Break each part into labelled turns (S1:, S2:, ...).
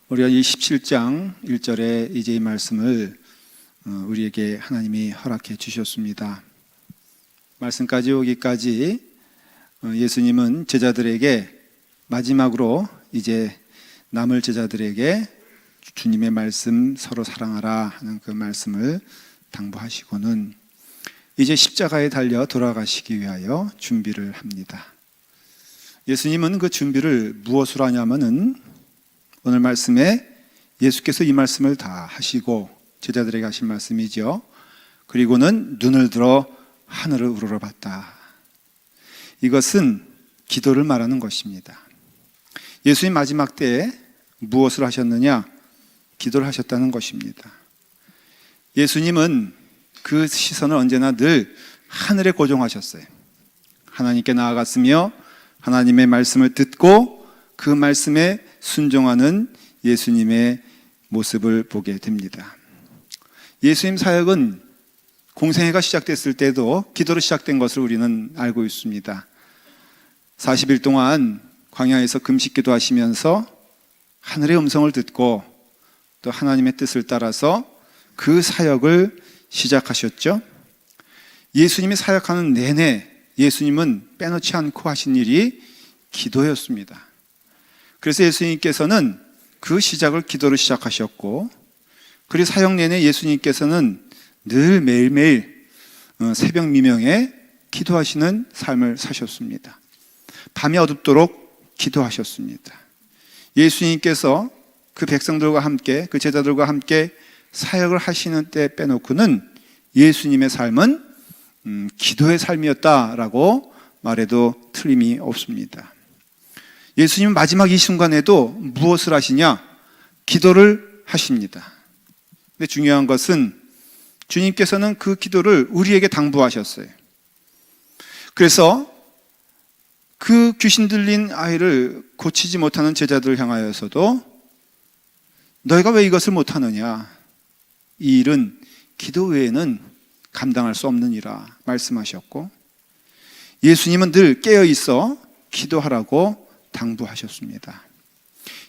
S1: 우리가 이 17장 1절에 이제 이 말씀을 우리에게 하나님이 허락해 주셨습니다. 말씀까지 오기까지 예수님은 제자들에게 마지막으로 이제 남을 제자들에게 주님의 말씀 서로 사랑하라 하는 그 말씀을 당부하시고는 이제 십자가에 달려 돌아가시기 위하여 준비를 합니다. 예수님은 그 준비를 무엇으로 하냐면은 오늘 말씀에 예수께서 이 말씀을 다 하시고 제자들에게 하신 말씀이죠. 그리고는 눈을 들어 하늘을 우러러봤다. 이것은 기도를 말하는 것입니다. 예수님 마지막 때에 무엇을 하셨느냐? 기도를 하셨다는 것입니다. 예수님은 그 시선을 언제나 늘 하늘에 고정하셨어요. 하나님께 나아갔으며 하나님의 말씀을 듣고 그 말씀에 순종하는 예수님의 모습을 보게 됩니다. 예수님 사역은 공생애가 시작됐을 때도 기도로 시작된 것을 우리는 알고 있습니다. 40일 동안 광야에서 금식 기도하시면서 하늘의 음성을 듣고 또 하나님의 뜻을 따라서 그 사역을 시작하셨죠. 예수님이 사역하는 내내 예수님은 빼놓지 않고 하신 일이 기도였습니다. 그래서 예수님께서는 그 시작을 기도로 시작하셨고, 그리고 사역 내내 예수님께서는 늘 매일매일 새벽 미명에 기도하시는 삶을 사셨습니다. 밤이 어둡도록 기도하셨습니다. 예수님께서 그 백성들과 함께, 그 제자들과 함께 사역을 하시는 때 빼놓고는 예수님의 삶은 기도의 삶이었다라고 말해도 틀림이 없습니다. 예수님은 마지막 이 순간에도 무엇을 하시냐? 기도를 하십니다. 근데 중요한 것은 주님께서는 그 기도를 우리에게 당부하셨어요. 그래서 그 귀신 들린 아이를 고치지 못하는 제자들을 향하여서도 너희가 왜 이것을 못하느냐? 이 일은 기도 외에는 감당할 수 없는 일이라 말씀하셨고, 예수님은 늘 깨어있어 기도하라고 당부하셨습니다.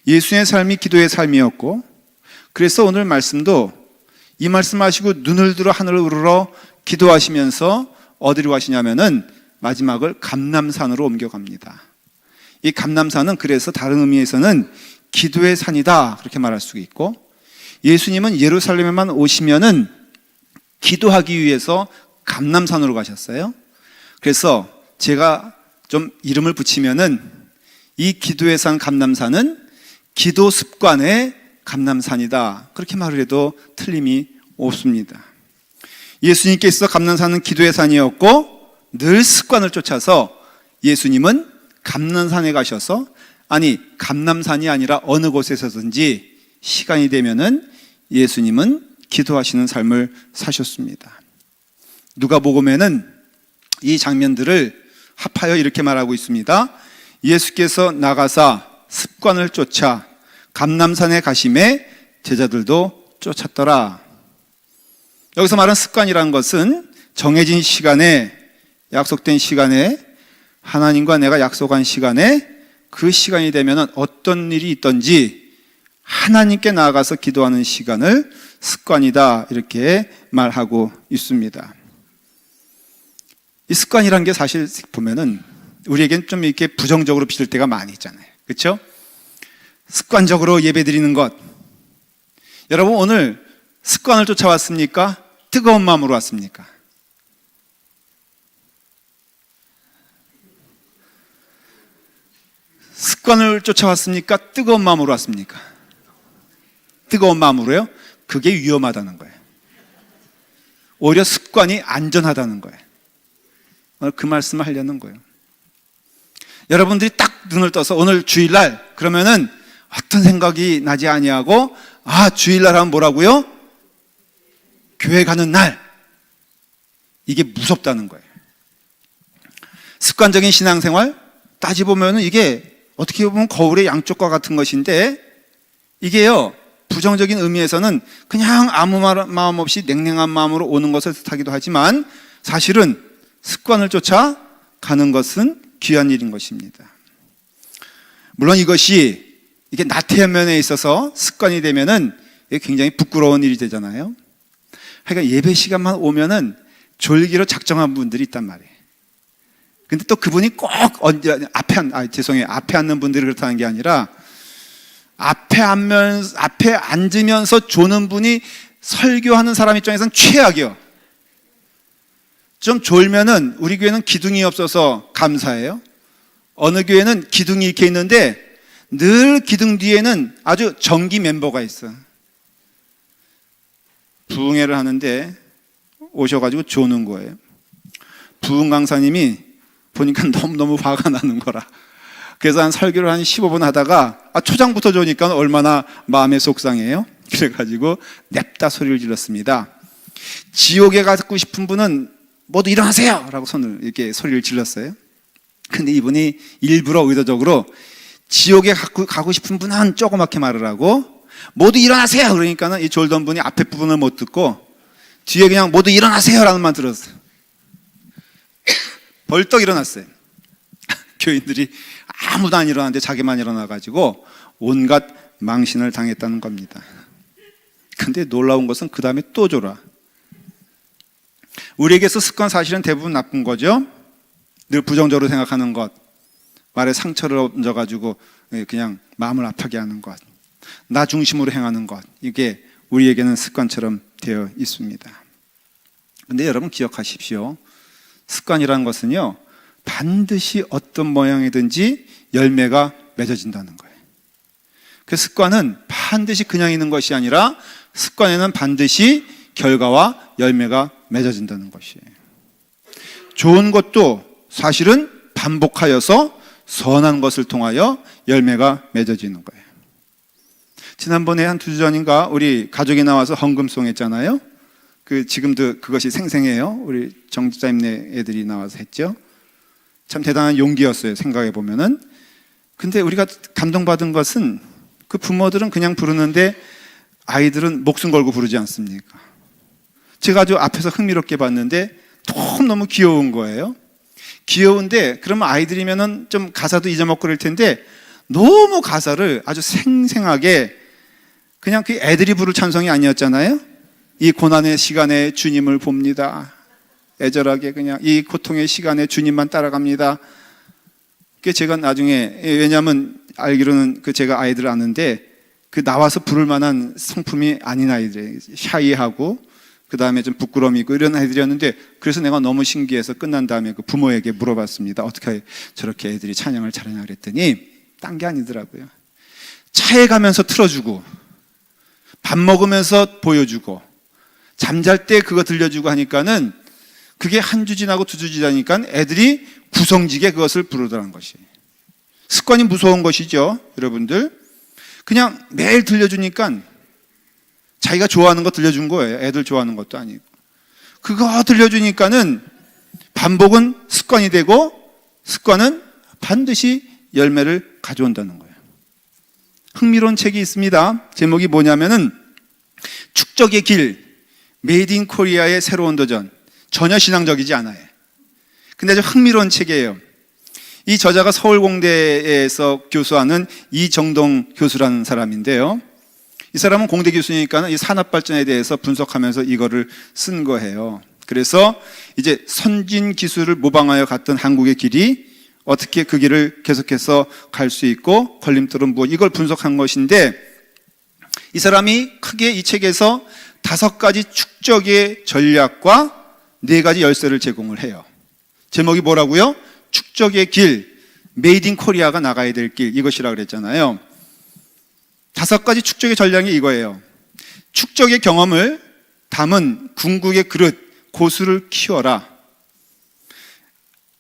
S1: 예수의 삶이 기도의 삶이었고, 그래서 오늘 말씀도 이 말씀하시고 눈을 들어 하늘을 우러러 기도하시면서 어디로 가시냐면은 마지막을 감람산으로 옮겨갑니다. 이 감람산은 그래서 다른 의미에서는 기도의 산이다 그렇게 말할 수 있고, 예수님은 예루살렘에만 오시면은 기도하기 위해서 감람산으로 가셨어요. 그래서 제가 좀 이름을 붙이면은 이 기도의 산 감람산은 기도 습관의 감람산이다 그렇게 말을 해도 틀림이 없습니다. 예수님께서 감람산은 기도의 산이었고, 늘 습관을 쫓아서 예수님은 감람산에 가셔서, 아니 감람산이 아니라 어느 곳에서든지 시간이 되면은 예수님은 기도하시는 삶을 사셨습니다. 누가복음에는 이 장면들을 합하여 이렇게 말하고 있습니다. 예수께서 나가사 습관을 쫓아 감람산에 가심에 제자들도 쫓았더라. 여기서 말하는 습관이라는 것은 정해진 시간에, 약속된 시간에, 하나님과 내가 약속한 시간에 그 시간이 되면 어떤 일이 있든지 하나님께 나아가서 기도하는 시간을 습관이다 이렇게 말하고 있습니다. 이 습관이라는 게 사실 보면은 우리에겐 좀 이렇게 부정적으로 비칠 때가 많이 있잖아요. 그렇죠? 습관적으로 예배드리는 것. 여러분 오늘 습관을 쫓아왔습니까? 뜨거운 마음으로 왔습니까? 습관을 쫓아왔습니까? 뜨거운 마음으로 왔습니까? 뜨거운 마음으로요? 그게 위험하다는 거예요. 오히려 습관이 안전하다는 거예요. 오늘 그 말씀을 하려는 거예요. 여러분들이 딱 눈을 떠서 오늘 주일날 그러면은 어떤 생각이 나지 아니하고, 아 주일날 하면 뭐라고요? 교회 가는 날. 이게 무섭다는 거예요. 습관적인 신앙생활 따지보면은 이게 어떻게 보면 거울의 양쪽과 같은 것인데, 이게요 부정적인 의미에서는 그냥 아무 마음 없이 냉랭한 마음으로 오는 것을 뜻하기도 하지만, 사실은 습관을 쫓아 가는 것은 귀한 일인 것입니다. 물론 이것이 이게 나태한 면에 있어서 습관이 되면은 이게 굉장히 부끄러운 일이 되잖아요. 그러니까 예배 시간만 오면은 졸기로 작정한 분들이 있단 말이에요. 근데 또 그분이 꼭 언제 앞에 앉는 분들이 그렇다는 게 아니라 앞에 앉으면서 조는 분이 설교하는 사람 입장에서는 최악이요. 좀 졸면은 우리 교회는 기둥이 없어서 감사해요. 어느 교회는 기둥이 이렇게 있는데 늘 기둥 뒤에는 아주 정기 멤버가 있어. 부흥회를 하는데 오셔가지고 조는 거예요. 부흥 강사님이 보니까 너무너무 화가 나는 거라. 그래서 한 설교를 한 15분 하다가 초장부터 조니까 얼마나 마음에 속상해요. 그래가지고 냅다 소리를 질렀습니다. 지옥에 가고 싶은 분은 모두 일어나세요! 라고 손을 이렇게 소리를 질렀어요. 근데 이분이 일부러 의도적으로 지옥에 가고 싶은 분은 조그맣게 말을 하고 모두 일어나세요! 그러니까는 이 졸던 분이 앞에 부분을 못 듣고 뒤에 그냥 모두 일어나세요! 라는 말 들었어요. 벌떡 일어났어요. 교인들이 아무도 안 일어났는데 자기만 일어나가지고 온갖 망신을 당했다는 겁니다. 근데 놀라운 것은 그 다음에 또 졸아. 우리에게서 습관 사실은 대부분 나쁜 거죠. 늘 부정적으로 생각하는 것, 말에 상처를 얹어가지고 그냥 마음을 아프게 하는 것, 나 중심으로 행하는 것, 이게 우리에게는 습관처럼 되어 있습니다. 근데 여러분 기억하십시오. 습관이라는 것은요, 반드시 어떤 모양이든지 열매가 맺어진다는 거예요. 그 습관은 반드시 그냥 있는 것이 아니라 습관에는 반드시 결과와 열매가 맺어진다는 것이에요. 좋은 것도 사실은 반복하여서 선한 것을 통하여 열매가 맺어지는 거예요. 지난번에 한 2주 전인가 우리 가족이 나와서 헌금송 했잖아요. 지금도 그것이 생생해요. 우리 정집사님네 애들이 나와서 했죠. 참 대단한 용기였어요. 생각해 보면은. 근데 우리가 감동받은 것은 그 부모들은 그냥 부르는데 아이들은 목숨 걸고 부르지 않습니까? 제가 아주 앞에서 흥미롭게 봤는데 너무 귀여운 거예요. 귀여운데 그러면 아이들이면은 좀 가사도 잊어먹고 그럴 텐데 너무 가사를 아주 생생하게 그냥 그 애들이 부를 찬송이 아니었잖아요. 이 고난의 시간에 주님을 봅니다. 애절하게 그냥 이 고통의 시간에 주님만 따라갑니다. 그 제가 나중에, 왜냐하면 알기로는 제가 아이들을 아는데 나와서 부를 만한 성품이 아닌 아이들, 샤이하고 그 다음에 좀 부끄러움이 있고 이런 아이들이었는데, 그래서 내가 너무 신기해서 끝난 다음에 그 부모에게 물어봤습니다. 어떻게 저렇게 애들이 찬양을 잘하냐 그랬더니 딴 게 아니더라고요. 차에 가면서 틀어주고 밥 먹으면서 보여주고 잠잘 때 그거 들려주고 하니까는 그게 한 주 지나고 2주 지나니까 애들이 구성지게 그것을 부르더라는 것이에요. 습관이 무서운 것이죠, 여러분들. 그냥 매일 들려주니까 자기가 좋아하는 거 들려준 거예요. 애들 좋아하는 것도 아니고. 그거 들려주니까는 반복은 습관이 되고 습관은 반드시 열매를 가져온다는 거예요. 흥미로운 책이 있습니다. 제목이 뭐냐면은 축적의 길, 메이드 인 코리아의 새로운 도전. 전혀 신앙적이지 않아요. 근데 아주 흥미로운 책이에요. 이 저자가 서울공대에서 교수하는 이정동 교수라는 사람인데요. 이 사람은 공대 교수니까 이 산업발전에 대해서 분석하면서 이거를 쓴 거예요. 그래서 이제 선진 기술을 모방하여 갔던 한국의 길이 어떻게 그 길을 계속해서 갈 수 있고 걸림돌은 무엇, 이걸 분석한 것인데, 이 사람이 크게 이 책에서 5가지 축적의 전략과 4가지 열쇠를 제공을 해요. 제목이 뭐라고요? 축적의 길, 메이드 인 코리아가 나가야 될 길, 이것이라 그랬잖아요. 5가지 축적의 전략이 이거예요. 축적의 경험을 담은 궁극의 그릇, 고수를 키워라.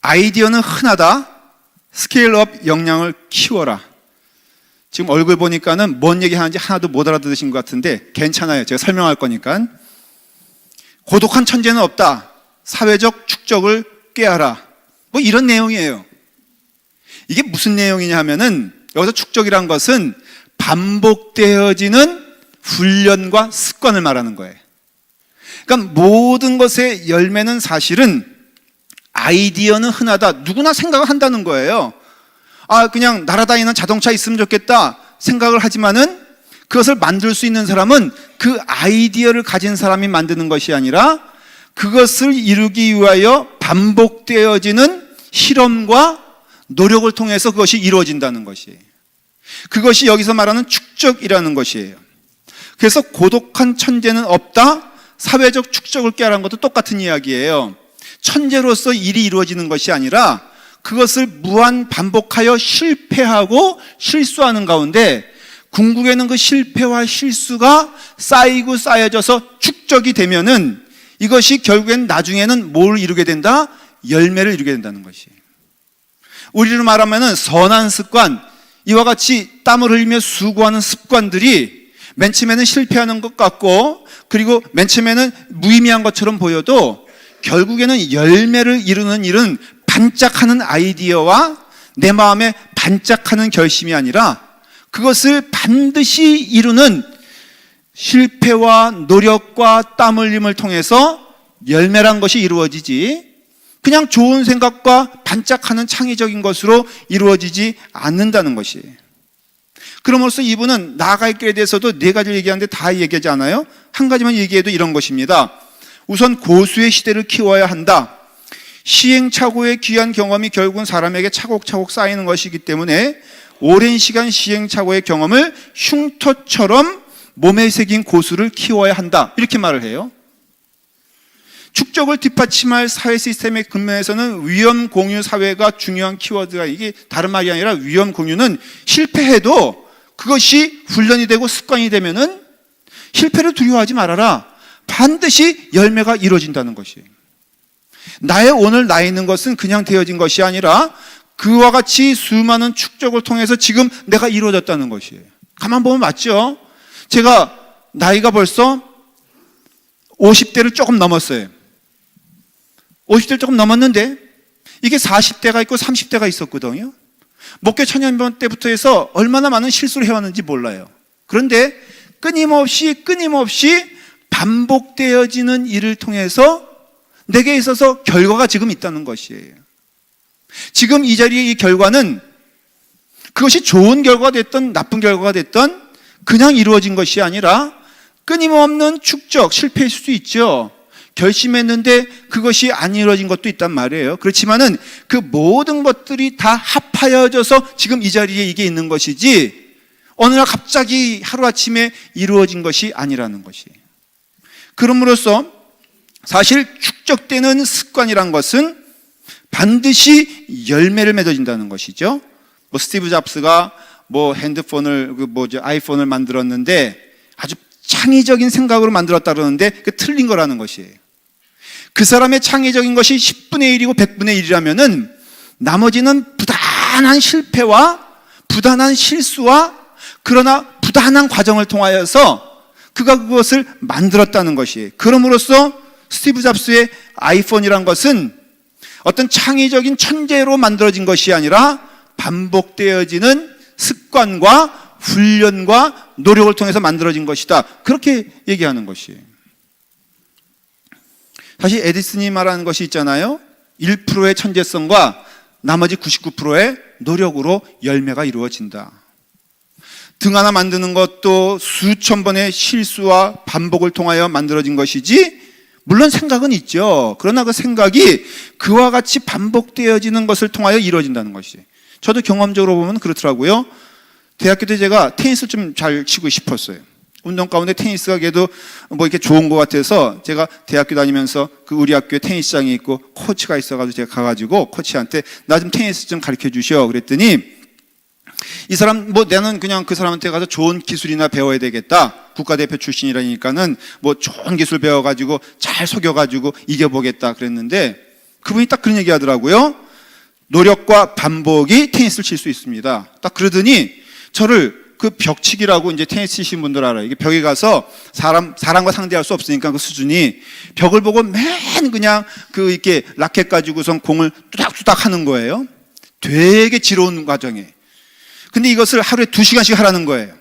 S1: 아이디어는 흔하다. 스케일업 역량을 키워라. 지금 얼굴 보니까는 뭔 얘기 하는지 하나도 못 알아들으신 것 같은데 괜찮아요. 제가 설명할 거니까. 고독한 천재는 없다. 사회적 축적을 꾀하라. 뭐 이런 내용이에요. 이게 무슨 내용이냐 하면은, 여기서 축적이란 것은 반복되어지는 훈련과 습관을 말하는 거예요. 그러니까 모든 것의 열매는 사실은, 아이디어는 흔하다. 누구나 생각을 한다는 거예요. 그냥 날아다니는 자동차 있으면 좋겠다. 생각을 하지만은 그것을 만들 수 있는 사람은 그 아이디어를 가진 사람이 만드는 것이 아니라 그것을 이루기 위하여 반복되어지는 실험과 노력을 통해서 그것이 이루어진다는 것이에요. 그것이 여기서 말하는 축적이라는 것이에요. 그래서 고독한 천재는 없다, 사회적 축적을 깨라는 것도 똑같은 이야기예요. 천재로서 일이 이루어지는 것이 아니라 그것을 무한 반복하여 실패하고 실수하는 가운데 궁극에는 그 실패와 실수가 쌓이고 쌓여져서 축적이 되면은 이것이 결국엔 나중에는 뭘 이루게 된다? 열매를 이루게 된다는 것이에요. 우리로 말하면은 선한 습관, 이와 같이 땀을 흘리며 수고하는 습관들이 맨 처음에는 실패하는 것 같고 그리고 맨 처음에는 무의미한 것처럼 보여도 결국에는 열매를 이루는 일은 반짝하는 아이디어와 내 마음에 반짝하는 결심이 아니라 그것을 반드시 이루는 실패와 노력과 땀 흘림을 통해서 열매란 것이 이루어지지 그냥 좋은 생각과 반짝하는 창의적인 것으로 이루어지지 않는다는 것이에요. 그럼으로써 이분은 나아갈 길에 대해서도 네 가지를 얘기하는데 다 얘기하지 않아요? 한 가지만 얘기해도 이런 것입니다. 우선 고수의 시대를 키워야 한다. 시행착오의 귀한 경험이 결국은 사람에게 차곡차곡 쌓이는 것이기 때문에 오랜 시간 시행착오의 경험을 흉터처럼 몸에 새긴 고수를 키워야 한다. 이렇게 말을 해요. 축적을 뒷받침할 사회 시스템의 근면에서는 위험 공유 사회가 중요한 키워드가 이게 다른 말이 아니라 위험 공유는 실패해도 그것이 훈련이 되고 습관이 되면은 실패를 두려워하지 말아라. 반드시 열매가 이루어진다는 것이에요. 나의 오늘 나 있는 것은 그냥 되어진 것이 아니라 그와 같이 수많은 축적을 통해서 지금 내가 이루어졌다는 것이에요. 가만 보면 맞죠? 제가 나이가 벌써 50대를 조금 넘었어요. 50대를 조금 넘었는데 이게 40대가 있고 30대가 있었거든요. 목회 천년병 때부터 해서 얼마나 많은 실수를 해왔는지 몰라요. 그런데 끊임없이 반복되어지는 일을 통해서 내게 있어서 결과가 지금 있다는 것이에요. 지금 이 자리의 이 결과는 그것이 좋은 결과가 됐든 나쁜 결과가 됐든 그냥 이루어진 것이 아니라 끊임없는 축적, 실패일 수도 있죠. 결심했는데 그것이 안 이루어진 것도 있단 말이에요. 그렇지만은 그 모든 것들이 다 합하여져서 지금 이 자리에 이게 있는 것이지 어느 날 갑자기 하루아침에 이루어진 것이 아니라는 것이에요. 그럼으로써 사실 축적되는 습관이란 것은 반드시 열매를 맺어진다는 것이죠. 스티브 잡스가 핸드폰을 아이폰을 만들었는데 아주 창의적인 생각으로 만들었다 그러는데 그 틀린 거라는 것이에요. 그 사람의 창의적인 것이 10분의 1이고 100분의 1이라면은 나머지는 부단한 실패와 부단한 실수와 그러나 부단한 과정을 통하여서 그가 그것을 만들었다는 것이에요. 그럼으로써 스티브 잡스의 아이폰이란 것은 어떤 창의적인 천재로 만들어진 것이 아니라 반복되어지는 습관과 훈련과 노력을 통해서 만들어진 것이다. 그렇게 얘기하는 것이에요. 사실 에디슨이 말하는 것이 있잖아요. 1%의 천재성과 나머지 99%의 노력으로 열매가 이루어진다. 등 하나 만드는 것도 수천 번의 실수와 반복을 통하여 만들어진 것이지 물론 생각은 있죠. 그러나 그 생각이 그와 같이 반복되어지는 것을 통하여 이루어진다는 것이에요. 저도 경험적으로 보면 그렇더라고요. 대학교 때 제가 테니스를 좀 잘 치고 싶었어요. 운동 가운데 테니스가 그래도 이렇게 좋은 것 같아서 제가 대학교 다니면서 그 우리 학교에 테니스장이 있고 코치가 있어가지고 제가 가가지고 코치한테 나 좀 테니스 좀 가르쳐 주시오. 그랬더니 이 사람 나는 그냥 그 사람한테 가서 좋은 기술이나 배워야 되겠다. 국가대표 출신이라니까는 좋은 기술 배워가지고 잘 속여가지고 이겨보겠다 그랬는데 그분이 딱 그런 얘기 하더라고요. 노력과 반복이 테니스를 칠 수 있습니다. 딱 그러더니 저를 그 벽치기라고 이제 테니스 치신 분들 알아요. 이게 벽에 가서 사람과 상대할 수 없으니까 그 수준이 벽을 보고 맨 그냥 이렇게 라켓 가지고선 공을 뚜닥뚜닥 하는 거예요. 되게 지루한 과정에. 근데 이것을 하루에 2시간씩 하라는 거예요.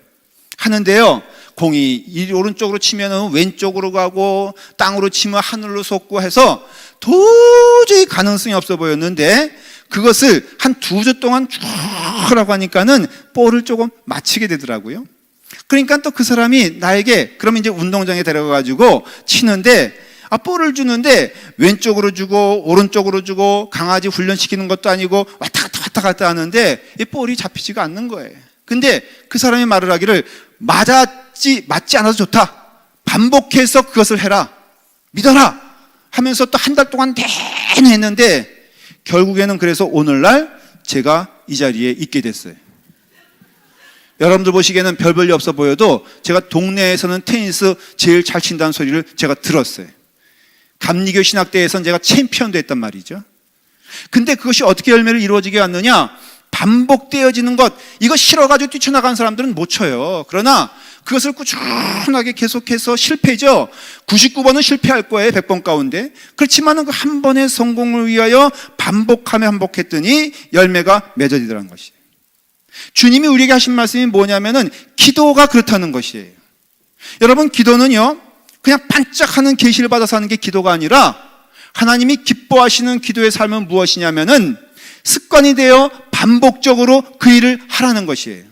S1: 하는데요. 공이 오른쪽으로 치면 왼쪽으로 가고 땅으로 치면 하늘로 솟고 해서 도저히 가능성이 없어 보였는데 그것을 한 2주 동안 쭉 하라고 하니까는 볼을 조금 맞추게 되더라고요. 그러니까 또 그 사람이 나에게 그러면 이제 운동장에 데려가가지고 치는데 볼을 주는데 왼쪽으로 주고 오른쪽으로 주고 강아지 훈련시키는 것도 아니고 왔다 갔다 하는데 이 볼이 잡히지가 않는 거예요. 근데 그 사람이 말을 하기를 맞지 않아도 좋다. 반복해서 그것을 해라. 믿어라. 하면서 또 한 달 동안 내내 했는데 결국에는 그래서 오늘날 제가 이 자리에 있게 됐어요. 여러분들 보시기에는 별 볼일 없어 보여도 제가 동네에서는 테니스 제일 잘 친다는 소리를 제가 들었어요. 감리교 신학대회에서는 제가 챔피언도 했단 말이죠. 근데 그것이 어떻게 열매를 이루어지게 왔느냐? 반복되어지는 것, 이거 싫어가지고 뛰쳐나간 사람들은 못 쳐요. 그러나 그것을 꾸준하게 계속해서 실패죠. 99번은 실패할 거예요, 100번 가운데. 그렇지만은 그 한 번의 성공을 위하여 반복했더니 열매가 맺어지더라는 것이에요. 주님이 우리에게 하신 말씀이 뭐냐면은 기도가 그렇다는 것이에요. 여러분, 기도는요 그냥 반짝하는 계시를 받아서 하는 게 기도가 아니라 하나님이 기뻐하시는 기도의 삶은 무엇이냐면은 습관이 되어 반복적으로 그 일을 하라는 것이에요.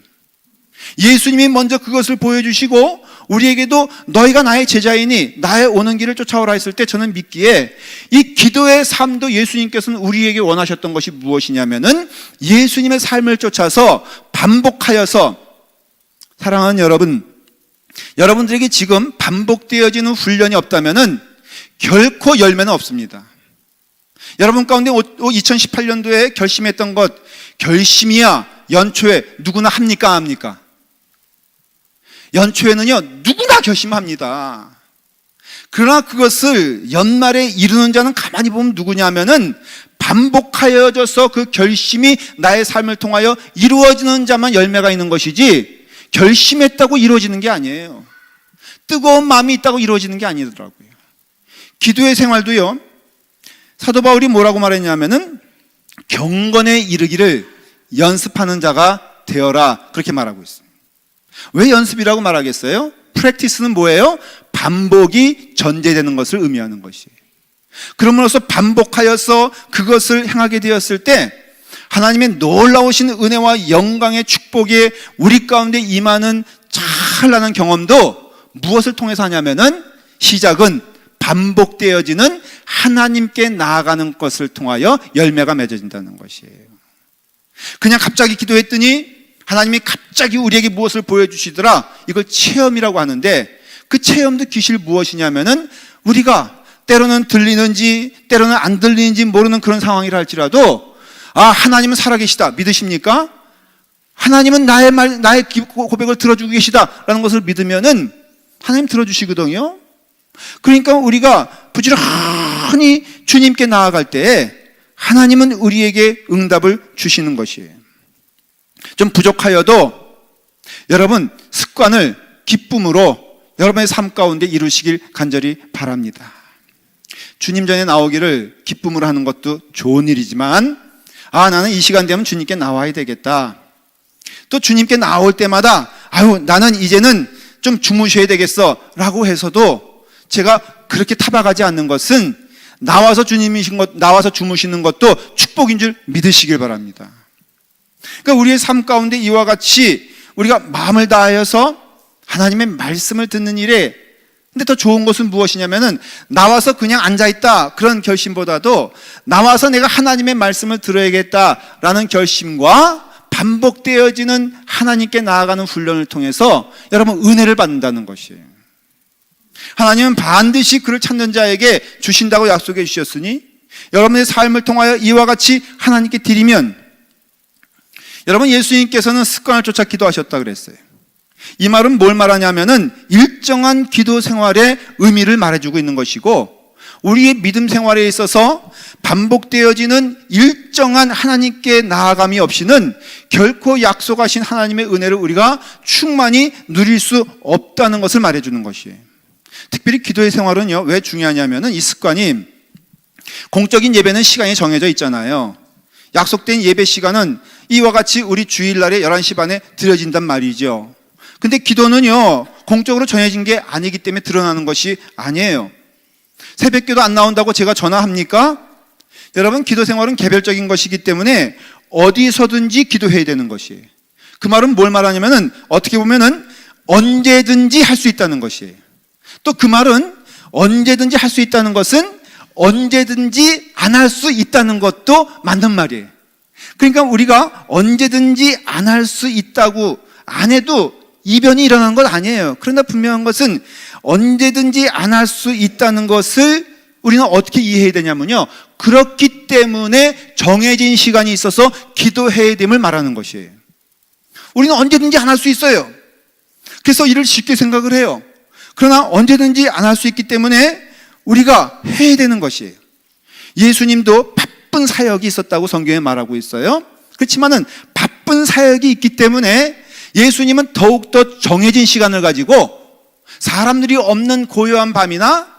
S1: 예수님이 먼저 그것을 보여주시고 우리에게도 너희가 나의 제자이니 나의 오는 길을 쫓아오라 했을 때 저는 믿기에 이 기도의 삶도 예수님께서는 우리에게 원하셨던 것이 무엇이냐면은 예수님의 삶을 쫓아서 반복하여서, 사랑하는 여러분, 여러분들에게 지금 반복되어지는 훈련이 없다면은 결코 열매는 없습니다. 여러분 가운데 2018년도에 결심했던 것, 결심이야 연초에 누구나 합니까? 안 합니까? 연초에는요 누구나 결심합니다. 그러나 그것을 연말에 이루는 자는 가만히 보면 누구냐면은 반복하여져서 그 결심이 나의 삶을 통하여 이루어지는 자만 열매가 있는 것이지 결심했다고 이루어지는 게 아니에요. 뜨거운 마음이 있다고 이루어지는 게 아니더라고요. 기도의 생활도요, 사도 바울이 뭐라고 말했냐면은 경건에 이르기를 연습하는 자가 되어라, 그렇게 말하고 있습니다. 왜 연습이라고 말하겠어요? 프랙티스는 뭐예요? 반복이 전제되는 것을 의미하는 것이에요. 그럼으로써 반복하여서 그것을 행하게 되었을 때 하나님의 놀라우신 은혜와 영광의 축복이 우리 가운데 임하는 찬란한 경험도 무엇을 통해서 하냐면은 시작은 반복되어지는 하나님께 나아가는 것을 통하여 열매가 맺어진다는 것이에요. 그냥 갑자기 기도했더니 하나님이 갑자기 우리에게 무엇을 보여주시더라, 이걸 체험이라고 하는데 그 체험도 기실 무엇이냐면은 우리가 때로는 들리는지 때로는 안 들리는지 모르는 그런 상황이라 할지라도 하나님은 살아계시다, 믿으십니까? 하나님은 나의 고백을 들어주고 계시다라는 것을 믿으면은 하나님 들어주시거든요. 그러니까 우리가 부지런히 주님께 나아갈 때 하나님은 우리에게 응답을 주시는 것이에요. 좀 부족하여도 여러분 습관을 기쁨으로 여러분의 삶 가운데 이루시길 간절히 바랍니다. 주님 전에 나오기를 기쁨으로 하는 것도 좋은 일이지만 나는 이 시간 되면 주님께 나와야 되겠다. 또 주님께 나올 때마다 나는 이제는 좀 주무셔야 되겠어 라고 해서도 제가 그렇게 타박하지 않는 것은 나와서 주무시는 것도 축복인 줄 믿으시길 바랍니다. 그러니까 우리의 삶 가운데 이와 같이 우리가 마음을 다하여서 하나님의 말씀을 듣는 일에, 근데 더 좋은 것은 무엇이냐면은 나와서 그냥 앉아있다 그런 결심보다도 나와서 내가 하나님의 말씀을 들어야겠다라는 결심과 반복되어지는 하나님께 나아가는 훈련을 통해서 여러분 은혜를 받는다는 것이에요. 하나님은 반드시 그를 찾는 자에게 주신다고 약속해 주셨으니 여러분의 삶을 통하여 이와 같이 하나님께 드리면, 여러분 예수님께서는 습관을 쫓아 기도하셨다 그랬어요. 이 말은 뭘 말하냐면은 일정한 기도 생활의 의미를 말해주고 있는 것이고, 우리의 믿음 생활에 있어서 반복되어지는 일정한 하나님께 나아감이 없이는 결코 약속하신 하나님의 은혜를 우리가 충만히 누릴 수 없다는 것을 말해주는 것이에요. 특별히 기도의 생활은요 왜 중요하냐면은 이 습관이, 공적인 예배는 시간이 정해져 있잖아요. 약속된 예배 시간은 이와 같이 우리 주일날에 11시 반에 드려진단 말이죠. 근데 기도는요 공적으로 정해진 게 아니기 때문에 드러나는 것이 아니에요. 새벽기도 안 나온다고 제가 전화합니까? 여러분, 기도 생활은 개별적인 것이기 때문에 어디서든지 기도해야 되는 것이에요. 그 말은 뭘 말하냐면은 어떻게 보면은 언제든지 할 수 있다는 것이에요. 또 그 말은 언제든지 할 수 있다는 것은 언제든지 안 할 수 있다는 것도 맞는 말이에요. 그러니까 우리가 언제든지 안 할 수 있다고 안 해도 이변이 일어나는 것 아니에요. 그러나 분명한 것은 언제든지 안 할 수 있다는 것을 우리는 어떻게 이해해야 되냐면요, 그렇기 때문에 정해진 시간이 있어서 기도해야 됨을 말하는 것이에요. 우리는 언제든지 안 할 수 있어요. 그래서 이를 쉽게 생각을 해요. 그러나 언제든지 안 할 수 있기 때문에 우리가 해야 되는 것이에요. 예수님도 바쁜 사역이 있었다고 성경에 말하고 있어요. 그렇지만은 바쁜 사역이 있기 때문에 예수님은 더욱더 정해진 시간을 가지고 사람들이 없는 고요한 밤이나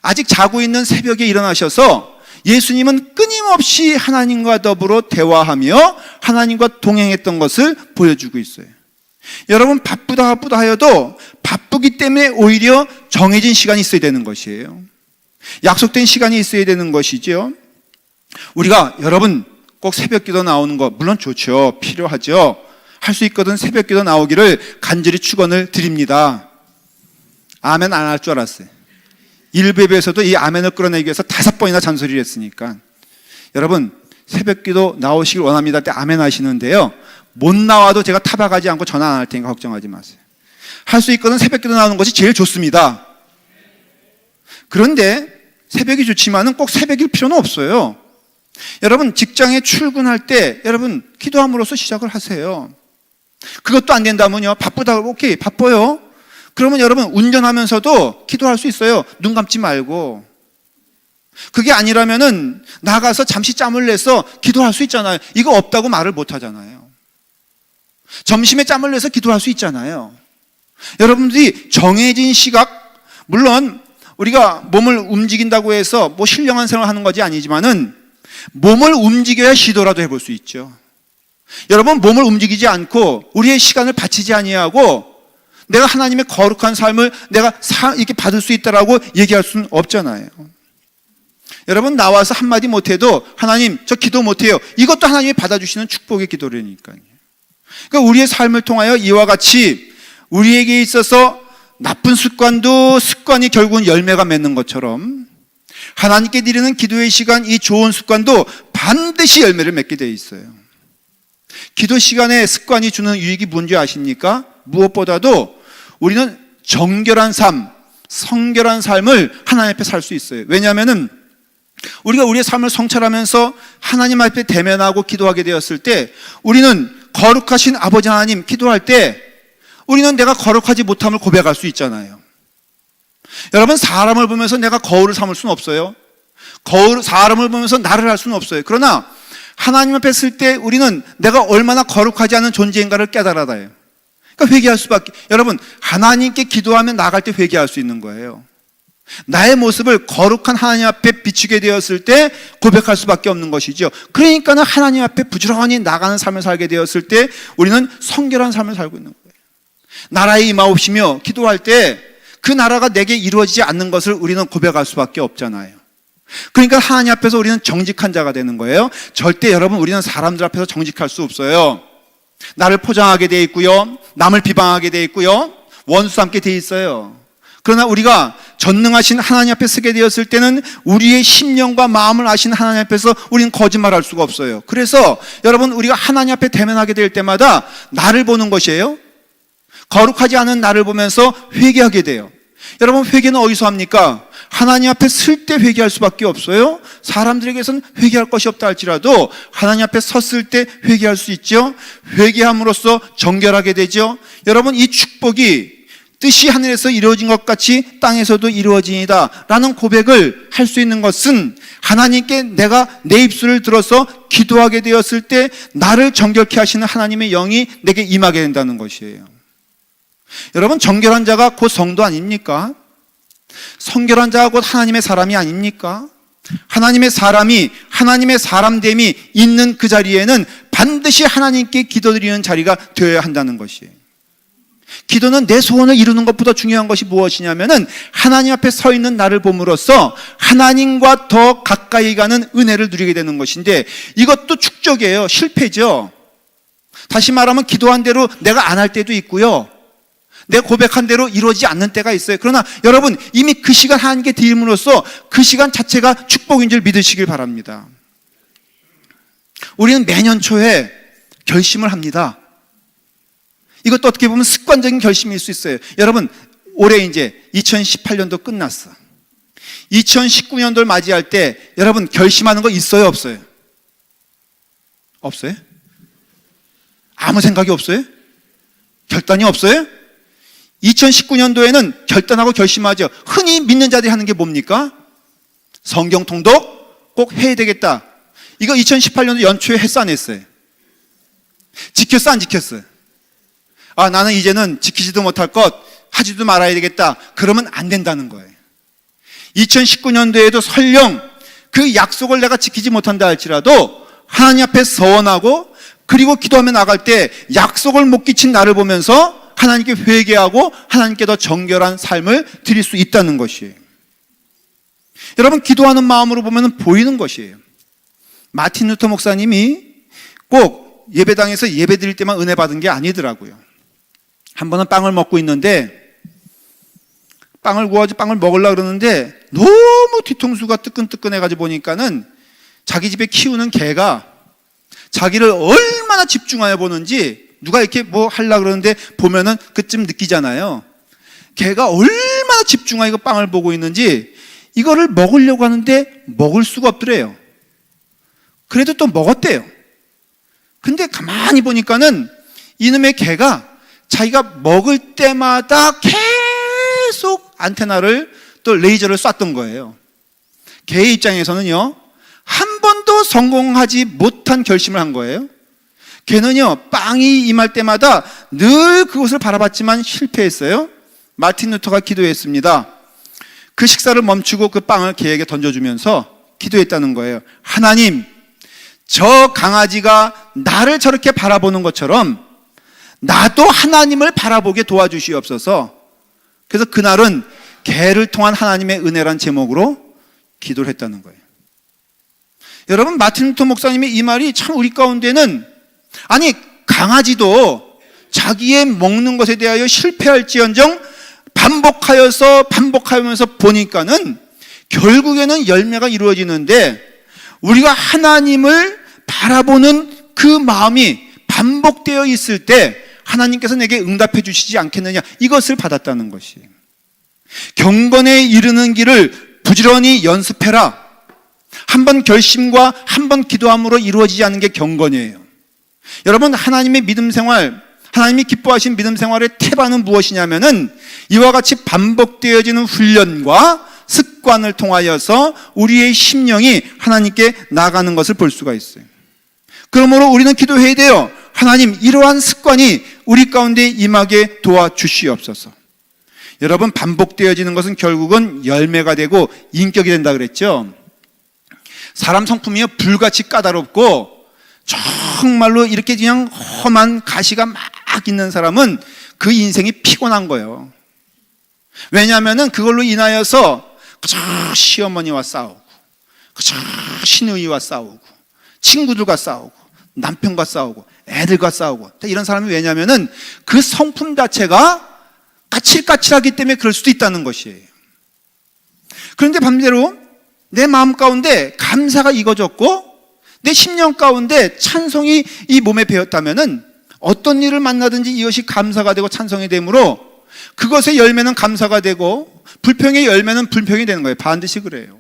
S1: 아직 자고 있는 새벽에 일어나셔서 예수님은 끊임없이 하나님과 더불어 대화하며 하나님과 동행했던 것을 보여주고 있어요. 여러분, 바쁘다 하여도 바쁘기 때문에 오히려 정해진 시간이 있어야 되는 것이에요. 약속된 시간이 있어야 되는 것이죠. 우리가 여러분 꼭 새벽 기도 나오는 거 물론 좋죠. 필요하죠. 할 수 있거든 새벽 기도 나오기를 간절히 축원을 드립니다. 아멘 안 할 줄 알았어요. 일베베에서도 이 아멘을 끌어내기 위해서 5번이나 잔소리를 했으니까. 여러분, 새벽 기도 나오시길 원합니다 때 아멘 하시는데요, 못 나와도 제가 타박하지 않고 전화 안 할 테니까 걱정하지 마세요. 할 수 있거든 새벽 기도 나오는 것이 제일 좋습니다. 그런데 새벽이 좋지만은 꼭 새벽일 필요는 없어요. 여러분, 직장에 출근할 때 여러분 기도함으로써 시작을 하세요. 그것도 안 된다면요, 바쁘다, 오케이 바빠요. 그러면 여러분 운전하면서도 기도할 수 있어요. 눈 감지 말고. 그게 아니라면은 나가서 잠시 짬을 내서 기도할 수 있잖아요. 이거 없다고 말을 못 하잖아요. 점심에 짬을 내서 기도할 수 있잖아요. 여러분들이 정해진 시각, 물론 우리가 몸을 움직인다고 해서 뭐 신령한 생활을 하는 것이 아니지만은 몸을 움직여야 시도라도 해볼 수 있죠. 여러분, 몸을 움직이지 않고 우리의 시간을 바치지 아니하고 내가 하나님의 거룩한 삶을 내가 이렇게 받을 수 있다라고 얘기할 수는 없잖아요. 여러분, 나와서 한마디 못해도 하나님 저 기도 못해요, 이것도 하나님이 받아주시는 축복의 기도라니까요. 그러니까 우리의 삶을 통하여 이와 같이 우리에게 있어서 나쁜 습관이 결국은 열매가 맺는 것처럼 하나님께 드리는 기도의 시간, 이 좋은 습관도 반드시 열매를 맺게 되어 있어요. 기도 시간에 습관이 주는 유익이 뭔지 아십니까? 무엇보다도 우리는 정결한 삶, 성결한 삶을 하나님 앞에 살 수 있어요. 왜냐하면은 우리가 우리의 삶을 성찰하면서 하나님 앞에 대면하고 기도하게 되었을 때 우리는 거룩하신 아버지 하나님 기도할 때 우리는 내가 거룩하지 못함을 고백할 수 있잖아요. 여러분, 사람을 보면서 내가 거울을 삼을 수는 없어요. 사람을 보면서 나를 할 수는 없어요. 그러나 하나님 앞에 있을 때 우리는 내가 얼마나 거룩하지 않은 존재인가를 깨달아야 해요. 그러니까 회개할 수밖에. 여러분, 하나님께 기도하면 나갈 때 회개할 수 있는 거예요. 나의 모습을 거룩한 하나님 앞에 비추게 되었을 때 고백할 수밖에 없는 것이죠. 그러니까는 하나님 앞에 부지런히 나가는 삶을 살게 되었을 때 우리는 성결한 삶을 살고 있는 거예요. 나라에 임하옵시며 기도할 때 그 나라가 내게 이루어지지 않는 것을 우리는 고백할 수밖에 없잖아요. 그러니까 하나님 앞에서 우리는 정직한 자가 되는 거예요. 절대 여러분, 우리는 사람들 앞에서 정직할 수 없어요. 나를 포장하게 돼 있고요, 남을 비방하게 돼 있고요, 원수 삼게 돼 있어요. 그러나 우리가 전능하신 하나님 앞에 서게 되었을 때는 우리의 심령과 마음을 아시는 하나님 앞에서 우리는 거짓말할 수가 없어요. 그래서 여러분, 우리가 하나님 앞에 대면하게 될 때마다 나를 보는 것이에요. 거룩하지 않은 나를 보면서 회개하게 돼요. 여러분, 회개는 어디서 합니까? 하나님 앞에 설 때 회개할 수밖에 없어요. 사람들에게서는 회개할 것이 없다 할지라도 하나님 앞에 섰을 때 회개할 수 있죠. 회개함으로써 정결하게 되죠. 여러분, 이 축복이 뜻이 하늘에서 이루어진 것 같이 땅에서도 이루어지이다 라는 고백을 할 수 있는 것은 하나님께 내가 내 입술을 들어서 기도하게 되었을 때 나를 정결케 하시는 하나님의 영이 내게 임하게 된다는 것이에요. 여러분, 정결한 자가 곧 성도 아닙니까? 성결한 자가 곧 하나님의 사람이 아닙니까? 하나님의 사람이, 하나님의 사람됨이 있는 그 자리에는 반드시 하나님께 기도드리는 자리가 되어야 한다는 것이에요. 기도는 내 소원을 이루는 것보다 중요한 것이 무엇이냐면은 하나님 앞에 서 있는 나를 봄으로써 하나님과 더 가까이 가는 은혜를 누리게 되는 것인데, 이것도 축적이에요. 실패죠. 다시 말하면 기도한 대로 내가 안 할 때도 있고요, 내가 고백한 대로 이루어지지 않는 때가 있어요. 그러나 여러분, 이미 그 시간 하나님께 드림으로써 그 시간 자체가 축복인 줄 믿으시길 바랍니다. 우리는 매년 초에 결심을 합니다. 이것도 어떻게 보면 습관적인 결심일 수 있어요. 여러분, 올해 이제 2018년도 끝났어. 2019년도를 맞이할 때 여러분 결심하는 거 있어요, 없어요? 없어요? 아무 생각이 없어요? 결단이 없어요? 2019년도에는 결단하고 결심하죠. 흔히 믿는 자들이 하는 게 뭡니까? 성경 통독 꼭 해야 되겠다. 이거 2018년도 연초에 했어, 안 했어요? 지켰어, 안 지켰어요? 아, 나는 이제는 지키지도 못할 것, 하지도 말아야 되겠다. 그러면 안 된다는 거예요. 2019년도에도 설령 그 약속을 내가 지키지 못한다 할지라도 하나님 앞에 서원하고 그리고 기도하며 나갈 때 약속을 못 지킨 나를 보면서 하나님께 회개하고 하나님께 더 정결한 삶을 드릴 수 있다는 것이에요. 여러분, 기도하는 마음으로 보면 보이는 것이에요. 마틴 루터 목사님이 꼭 예배당에서 예배 드릴 때만 은혜 받은 게 아니더라고요. 한 번은 빵을 먹고 있는데 빵을 구워서 빵을 먹으려고 그러는데 너무 뒤통수가 뜨끈뜨끈해가지고 보니까는 자기 집에 키우는 개가 자기를 얼마나 집중하여 보는지, 누가 이렇게 뭐 하려고 그러는데 보면은 그쯤 느끼잖아요. 개가 얼마나 집중하여 빵을 보고 있는지 이거를 먹으려고 하는데 먹을 수가 없더래요. 그래도 또 먹었대요. 근데 가만히 보니까는 이놈의 개가 자기가 먹을 때마다 계속 안테나를 또 레이저를 쐈던 거예요. 개의 입장에서는요, 한 번도 성공하지 못한 결심을 한 거예요. 개는요, 빵이 임할 때마다 늘 그것을 바라봤지만 실패했어요. 마틴 루터가 기도했습니다. 그 식사를 멈추고 그 빵을 개에게 던져주면서 기도했다는 거예요. 하나님, 저 강아지가 나를 저렇게 바라보는 것처럼 나도 하나님을 바라보게 도와주시옵소서. 그래서 그날은 개를 통한 하나님의 은혜란 제목으로 기도를 했다는 거예요. 여러분, 마틴 루터 목사님의 이 말이 참 우리 가운데는, 아니, 강아지도 자기의 먹는 것에 대하여 실패할지언정 반복하면서 보니까는 결국에는 열매가 이루어지는데, 우리가 하나님을 바라보는 그 마음이 반복되어 있을 때 하나님께서 내게 응답해 주시지 않겠느냐, 이것을 받았다는 것이에요. 경건에 이르는 길을 부지런히 연습해라. 한 번 결심과 한 번 기도함으로 이루어지지 않는 게 경건이에요. 여러분, 하나님의 믿음 생활, 하나님이 기뻐하신 믿음 생활의 태반은 무엇이냐면은 이와 같이 반복되어지는 훈련과 습관을 통하여서 우리의 심령이 하나님께 나아가는 것을 볼 수가 있어요. 그러므로 우리는 기도해야 돼요. 하나님, 이러한 습관이 우리 가운데 임하게 도와주시옵소서. 여러분, 반복되어지는 것은 결국은 열매가 되고 인격이 된다 그랬죠. 사람 성품이요, 불같이 까다롭고 정말로 이렇게 그냥 험한 가시가 막 있는 사람은 그 인생이 피곤한 거예요. 왜냐하면은 그걸로 인하여서 그저 시어머니와 싸우고, 그저 시누이와 싸우고, 친구들과 싸우고, 남편과 싸우고, 애들과 싸우고, 이런 사람이 왜냐하면은 그 성품 자체가 까칠까칠하기 때문에 그럴 수도 있다는 것이에요. 그런데 반대로 내 마음 가운데 감사가 익어졌고 내 심령 가운데 찬송이 이 몸에 배었다면은 어떤 일을 만나든지 이것이 감사가 되고 찬송이 되므로 그것의 열매는 감사가 되고 불평의 열매는 불평이 되는 거예요. 반드시 그래요.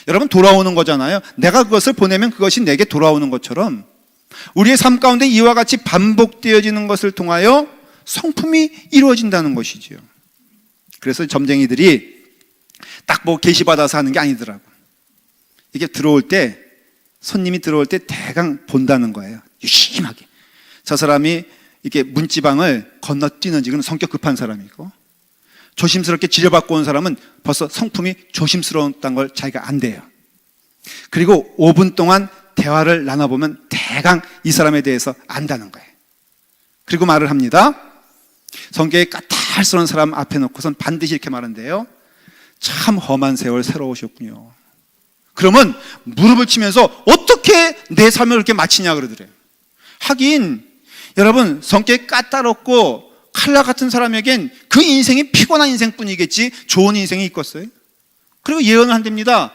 S1: 여러분, 돌아오는 거잖아요. 내가 그것을 보내면 그것이 내게 돌아오는 것처럼 우리의 삶 가운데 이와 같이 반복되어지는 것을 통하여 성품이 이루어진다는 것이지요. 그래서 점쟁이들이 딱 뭐 계시받아서 하는 게 아니더라고. 이게 들어올 때, 손님이 들어올 때 대강 본다는 거예요. 유심하게. 저 사람이 이렇게 문지방을 건너뛰는지, 그런 성격 급한 사람이고, 조심스럽게 지려받고 온 사람은 벌써 성품이 조심스러웠다는 걸 자기가 안대요. 그리고 5분 동안 대화를 나눠보면 대강 이 사람에 대해서 안다는 거예요. 그리고 말을 합니다. 성경에 까탈스러운 사람 앞에 놓고선 반드시 이렇게 말한대요. 참 험한 세월 새로우셨군요. 그러면 무릎을 치면서 어떻게 내 삶을 그렇게 마치냐 그러더래요. 하긴 여러분, 성격이 까다롭고 칼라 같은 사람에겐 그 인생이 피곤한 인생뿐이겠지 좋은 인생이 있겠어요? 그리고 예언을 한답니다.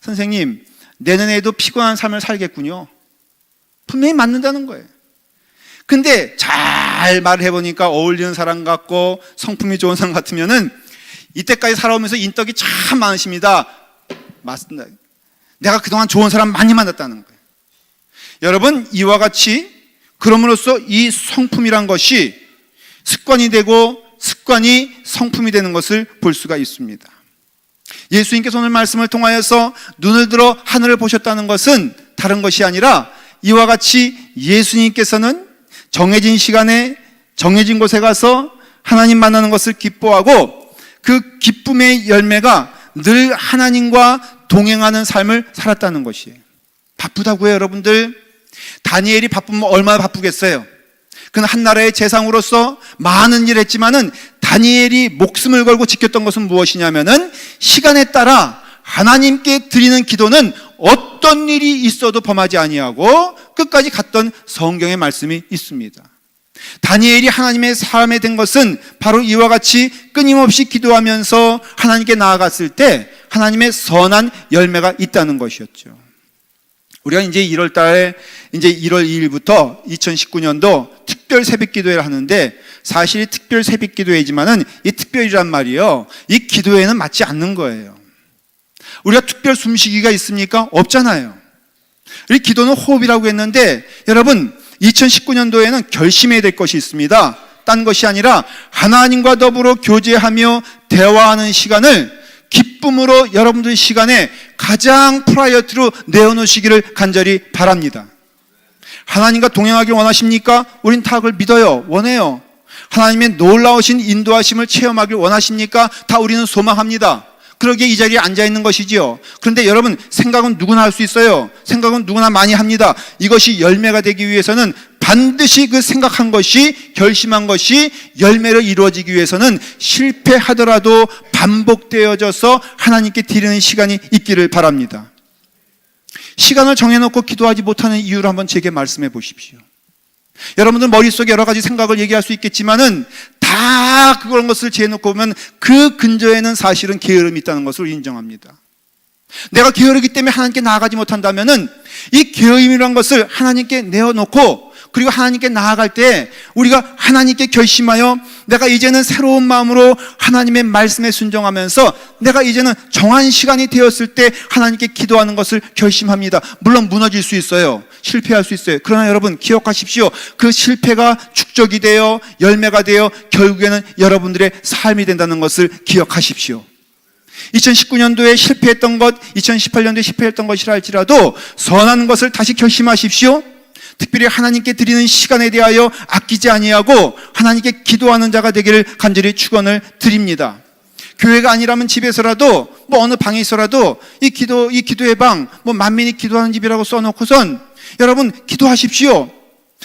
S1: 선생님, 내년에도 피곤한 삶을 살겠군요. 분명히 맞는다는 거예요. 근데 잘 말을 해보니까 어울리는 사람 같고 성품이 좋은 사람 같으면은 이때까지 살아오면서 인덕이 참 많으십니다. 맞습니다. 내가 그동안 좋은 사람 많이 만났다는 거예요. 여러분, 이와 같이 그럼으로써 이 성품이란 것이 습관이 되고 습관이 성품이 되는 것을 볼 수가 있습니다. 예수님께서 오늘 말씀을 통하여서 눈을 들어 하늘을 보셨다는 것은 다른 것이 아니라 이와 같이 예수님께서는 정해진 시간에 정해진 곳에 가서 하나님 만나는 것을 기뻐하고 그 기쁨의 열매가 늘 하나님과 동행하는 삶을 살았다는 것이에요. 바쁘다고요, 여러분들. 다니엘이 바쁘면 얼마나 바쁘겠어요. 그는 한 나라의 재상으로서 많은 일을 했지만은 다니엘이 목숨을 걸고 지켰던 것은 무엇이냐면은 시간에 따라 하나님께 드리는 기도는 어떤 일이 있어도 범하지 아니하고 끝까지 갔던 성경의 말씀이 있습니다. 다니엘이 하나님의 사람이 된 것은 바로 이와 같이 끊임없이 기도하면서 하나님께 나아갔을 때 하나님의 선한 열매가 있다는 것이었죠. 우리가 이제 1월 달에 이제 1월 2일부터 2019년도 특별 새벽 기도회를 하는데 사실 특별 새벽 기도회지만은 이 특별이란 말이요. 이 기도회는 맞지 않는 거예요. 우리가 특별 숨쉬기가 있습니까? 없잖아요. 우리 기도는 호흡이라고 했는데 여러분 2019년도에는 결심해야 될 것이 있습니다. 딴 것이 아니라 하나님과 더불어 교제하며 대화하는 시간을 기쁨으로 여러분들의 시간에 가장 프라이어티로 내어놓으시기를 간절히 바랍니다. 하나님과 동행하길 원하십니까? 우린 다 그걸 믿어요. 원해요. 하나님의 놀라우신 인도하심을 체험하길 원하십니까? 다 우리는 소망합니다. 그러기에 이 자리에 앉아있는 것이지요. 그런데 여러분, 생각은 누구나 할 수 있어요. 생각은 누구나 많이 합니다. 이것이 열매가 되기 위해서는 반드시 그 생각한 것이, 결심한 것이 열매로 이루어지기 위해서는 실패하더라도 반복되어져서 하나님께 드리는 시간이 있기를 바랍니다. 시간을 정해놓고 기도하지 못하는 이유를 한번 제게 말씀해 보십시오. 여러분들 머릿속에 여러 가지 생각을 얘기할 수 있겠지만은 다 그런 것을 재놓고 보면 그 근저에는 사실은 게으름이 있다는 것을 인정합니다. 내가 게으르기 때문에 하나님께 나아가지 못한다면은 이 게으름이라는 것을 하나님께 내어놓고 그리고 하나님께 나아갈 때 우리가 하나님께 결심하여 내가 이제는 새로운 마음으로 하나님의 말씀에 순종하면서 내가 이제는 정한 시간이 되었을 때 하나님께 기도하는 것을 결심합니다. 물론 무너질 수 있어요. 실패할 수 있어요. 그러나 여러분 기억하십시오. 그 실패가 축적이 되어 열매가 되어 결국에는 여러분들의 삶이 된다는 것을 기억하십시오. 2019년도에 실패했던 것, 2018년도에 실패했던 것이라 할지라도 선한 것을 다시 결심하십시오. 특별히 하나님께 드리는 시간에 대하여 아끼지 아니하고 하나님께 기도하는 자가 되기를 간절히 축원을 드립니다. 교회가 아니라면 집에서라도 어느 방에 있어라도 이 기도의 방 만민이 기도하는 집이라고 써놓고선 여러분 기도하십시오.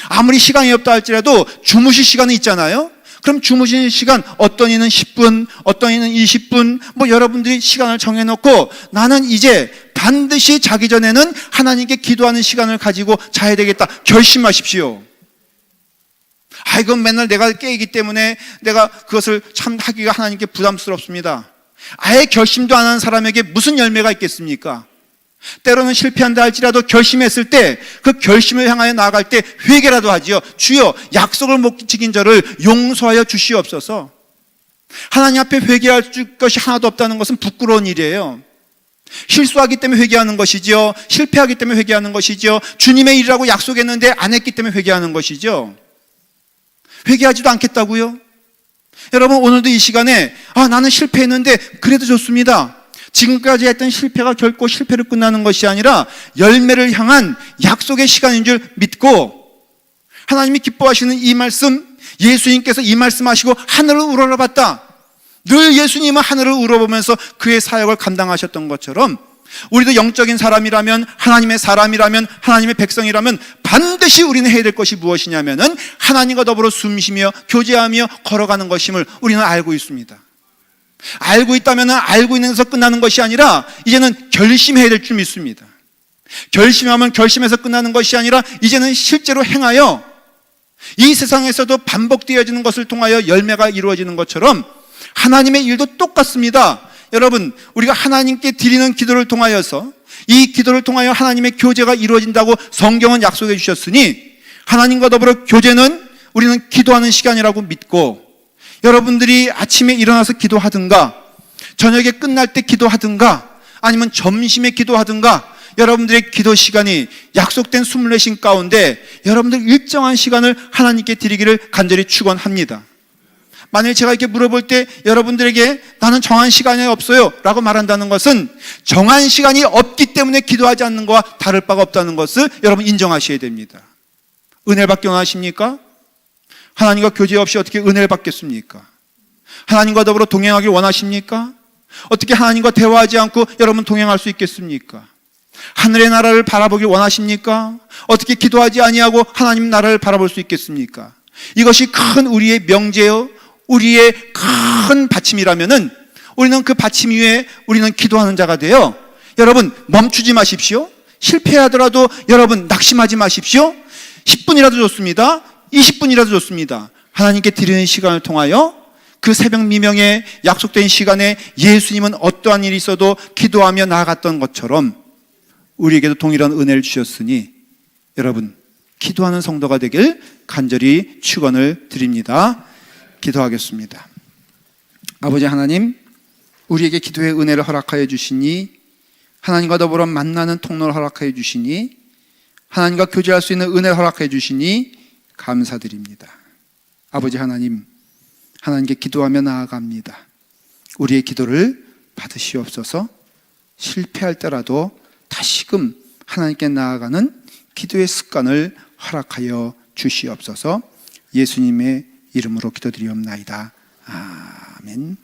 S1: 아무리 시간이 없다 할지라도 주무실 시간은 있잖아요. 그럼 주무시는 시간 어떤 이는 10분, 어떤 이는 20분 여러분들이 시간을 정해놓고 나는 이제 반드시 자기 전에는 하나님께 기도하는 시간을 가지고 자야 되겠다 결심하십시오. 이건 맨날 내가 깨이기 때문에 내가 그것을 참 하기가 하나님께 부담스럽습니다. 아예 결심도 안 하는 사람에게 무슨 열매가 있겠습니까? 때로는 실패한다 할지라도 결심했을 때 그 결심을 향하여 나아갈 때 회개라도 하지요. 주여 약속을 못 지킨 저를 용서하여 주시옵소서. 하나님 앞에 회개할 것이 하나도 없다는 것은 부끄러운 일이에요. 실수하기 때문에 회개하는 것이죠. 실패하기 때문에 회개하는 것이죠. 주님의 일이라고 약속했는데 안 했기 때문에 회개하는 것이죠. 회개하지도 않겠다고요? 여러분 오늘도 이 시간에 나는 실패했는데 그래도 좋습니다. 지금까지 했던 실패가 결코 실패로 끝나는 것이 아니라 열매를 향한 약속의 시간인 줄 믿고 하나님이 기뻐하시는 이 말씀, 예수님께서 이 말씀하시고 하늘을 우러러봤다. 늘 예수님은 하늘을 우러보면서 그의 사역을 감당하셨던 것처럼 우리도 영적인 사람이라면, 하나님의 사람이라면, 하나님의 백성이라면 반드시 우리는 해야 될 것이 무엇이냐면은 하나님과 더불어 숨쉬며 교제하며 걸어가는 것임을 우리는 알고 있습니다. 알고 있다면 알고 있는 데서 끝나는 것이 아니라 이제는 결심해야 될 줄 믿습니다. 결심하면 결심해서 끝나는 것이 아니라 이제는 실제로 행하여 이 세상에서도 반복되어지는 것을 통하여 열매가 이루어지는 것처럼 하나님의 일도 똑같습니다. 여러분, 우리가 하나님께 드리는 기도를 통하여서 이 기도를 통하여 하나님의 교제가 이루어진다고 성경은 약속해 주셨으니 하나님과 더불어 교제는 우리는 기도하는 시간이라고 믿고, 여러분들이 아침에 일어나서 기도하든가 저녁에 끝날 때 기도하든가 아니면 점심에 기도하든가 여러분들의 기도 시간이 약속된 24시간 가운데 여러분들 일정한 시간을 하나님께 드리기를 간절히 축원합니다. 만약에 제가 이렇게 물어볼 때 여러분들에게 나는 정한 시간이 없어요 라고 말한다는 것은 정한 시간이 없기 때문에 기도하지 않는 것과 다를 바가 없다는 것을 여러분 인정하셔야 됩니다. 은혜를 받기 원하십니까? 하나님과 교제 없이 어떻게 은혜를 받겠습니까? 하나님과 더불어 동행하길 원하십니까? 어떻게 하나님과 대화하지 않고 여러분 동행할 수 있겠습니까? 하늘의 나라를 바라보길 원하십니까? 어떻게 기도하지 아니하고 하나님 나라를 바라볼 수 있겠습니까? 이것이 큰 우리의 명제요, 우리의 큰 받침이라면은 우리는 그 받침 위에 우리는 기도하는 자가 되어, 여러분 멈추지 마십시오. 실패하더라도 여러분 낙심하지 마십시오. 10분이라도 좋습니다. 20분이라도 좋습니다. 하나님께 드리는 시간을 통하여 그 새벽 미명에 약속된 시간에 예수님은 어떠한 일이 있어도 기도하며 나아갔던 것처럼 우리에게도 동일한 은혜를 주셨으니 여러분 기도하는 성도가 되길 간절히 축원을 드립니다. 기도하겠습니다. 아버지 하나님, 우리에게 기도의 은혜를 허락하여 주시니, 하나님과 더불어 만나는 통로를 허락하여 주시니, 하나님과 교제할 수 있는 은혜를 허락하여 주시니 감사드립니다. 아버지 하나님, 하나님께 기도하며 나아갑니다. 우리의 기도를 받으시옵소서. 실패할 때라도 다시금 하나님께 나아가는 기도의 습관을 허락하여 주시옵소서. 예수님의 이름으로 기도드리옵나이다. 아멘.